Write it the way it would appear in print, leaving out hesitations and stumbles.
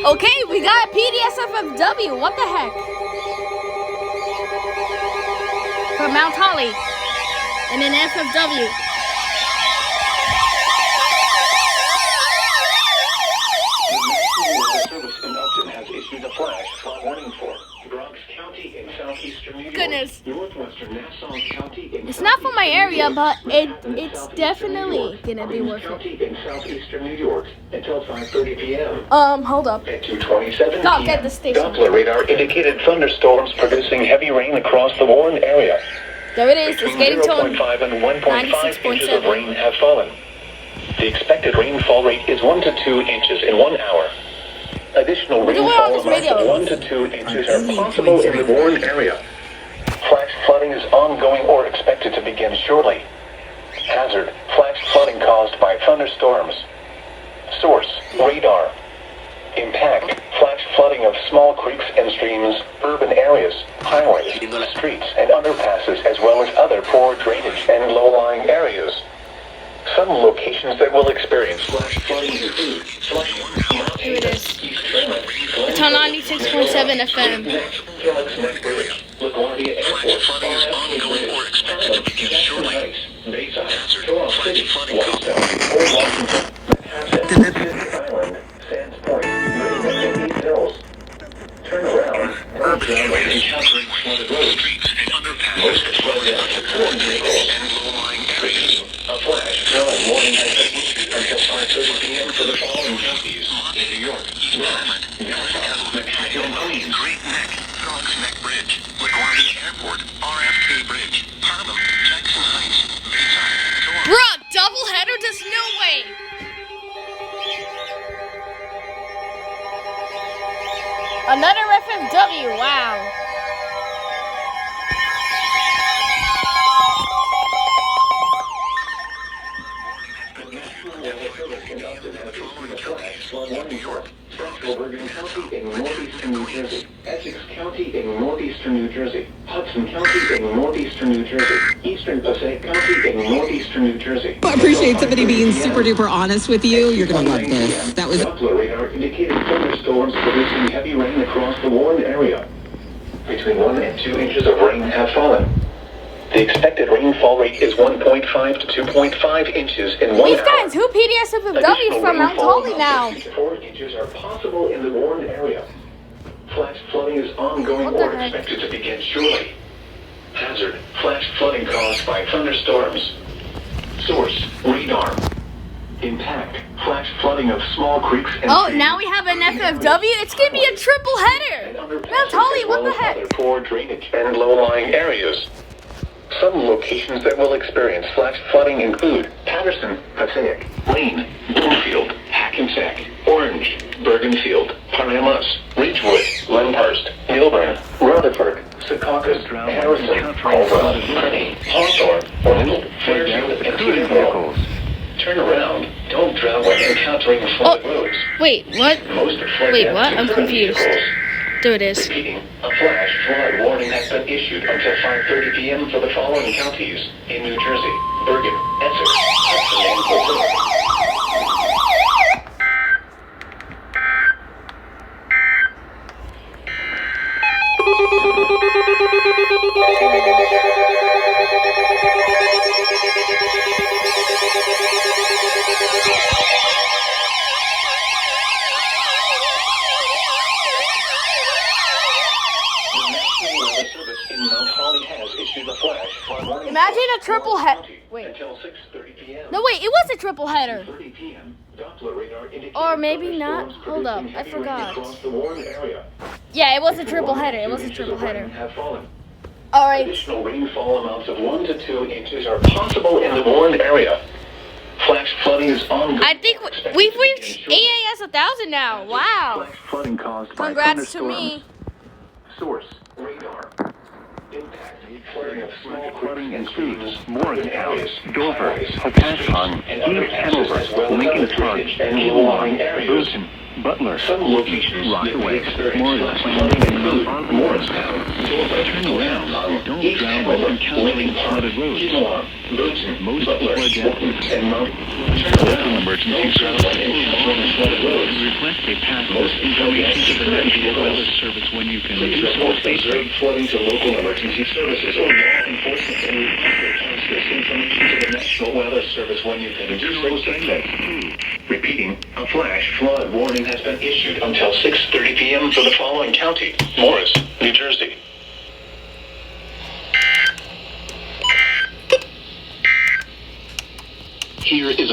Okay, we got PDSFFW. What the heck? From Mount Holly. And then FFW. The service in Upton has issued a flash flood warning for Bronx County in southeastern New York. Goodness. Northwestern Nassau County in It's not for my area, but it's southeastern definitely New York. gonna be worth it. County in southeastern New York until 5:30 p.m. Hold up. At 2:27 Don't p.m. get the station. Doppler radar indicated thunderstorms producing heavy rain across the Warren area. There it is. It's Between getting to 0.5 and 1.5 inches of 96.7. rain have fallen. The expected rainfall rate is 1 to 2 inches in 1 hour. Additional Look at where all rainfall this amounts of radio 1 is. to 2 inches are possible in the Warren area. Flash flooding is ongoing or expected to begin shortly. Hazard: flash flooding caused by thunderstorms. Source: radar. Impact: flash flooding of small creeks and streams, urban areas, highways, streets, and underpasses, as well as other poor drainage and low-lying areas. Some locations that will experience flash flooding include Flushing, Here it is. It's on 96.7 FM. Felix Neck Area, LaGuardia Airport, Flooding is ongoing or expected to begin shortly. Bayside, Hazard: Toronto flash City, flooding Whitestone, Old Washington, Manhasset, City Island, Sands Point, Green East Hills. Turn around, don't drown when encountering flooded roads. Streets and underpasses, Most flood down to 4 vehicles. and low-lying areas. A flash flood warning has been issued until 5:30 p.m. for the following counties in New York: Monmouth, Nassau, Manhattan, Queens, Great Neck, Bronx Neck Bridge, LaGuardia Airport, RFK Bridge, Harlem, Jackson Heights, Bayside, Toronto. Bruh, double header? There's no way. Another FFW. Wow. New York, Central Bergen County in northeastern New Jersey, Essex County in northeastern New Jersey, Hudson County in northeastern New Jersey, Eastern Passaic County in northeastern New Jersey. I appreciate somebody being super duper honest with you. You're going to love this. That was Doppler radar indicated thunderstorms producing heavy rain across the Warren area. Between 1 and 2 inches of rain have fallen. The expected rainfall rate is 1.5 to 2.5 inches in 1 These hour. guys, who PDSFFW is from Mount Holly now? 4 inches are possible in the Warren area. Flash flooding is ongoing What the or heck? expected to begin shortly. Hazard: flash flooding caused by thunderstorms. Source: radar. Impact: flash flooding of small creeks and Oh, streams. now we have an FFW? It's gonna be a triple header! Mount Holly, what the heck? Other poor drainage and low-lying areas. Some locations that will experience flash flooding include Patterson, Passaic, Lane, Bloomfield, Hackensack, Orange, Bergenfield, Paramus, Ridgewood, Lyndhurst, Milburn, Rutherford, Secaucus, Harrison, Caldwell, Kearney, Hawthorne, Orland, Fairfield, and Peterborough. Turn around. Don't drown when encountering flooded roads. Wait, what? Most flood Wait, down what? to I'm 30 confused. vehicles. There it is. Repeating, a flash flood warning has been issued until 5:30 p.m. for the following counties in New Jersey: Bergen, Essex, Hudson, and Potomac. The National Weather Service in Mount Holly has issued a flash flood warning. Imagine a triple header. Wait. Until 6:30 p.m. No, wait, it was a triple header. 30 p.m. Doppler radar indicated Or maybe not. thunderstorms Hold up, producing I heavy rain forgot. across the Warren area. Yeah, it was a triple 1 to header. It 2 was a inches triple of rain header. have fallen. Alright. Additional rainfall amounts of 1 to 2 inches are possible in the Warren area. Flash flooding is ongoing. I think we've reached EAS 1,000 now. Wow. Flash flooding caused by Congrats to thunderstorms. me. Source: radar. Impact: flooding of small flooding and streams, Morristown, Dover, Hackensack, East Hanover, Lincoln Park, and low-lying areas. Butler, Some locations Rockaway, Morris, Morristown, turn around. Don't East drown by Hanover, encountering flooded roads. Kinloch, Boonton, Most Butler, flood Fulton, deaths and Mount. local emergency services. Flooded roads. Request a pass this information to the National Weather Service when you can. Please Do so report safely. observed flooding to local emergency services or law enforcement and pass this information to the National Weather Service when you can. Do so safely. Repeating, a flash flood warning has been issued until 6:30 p.m. for the following county: Morris, New Jersey. Here is a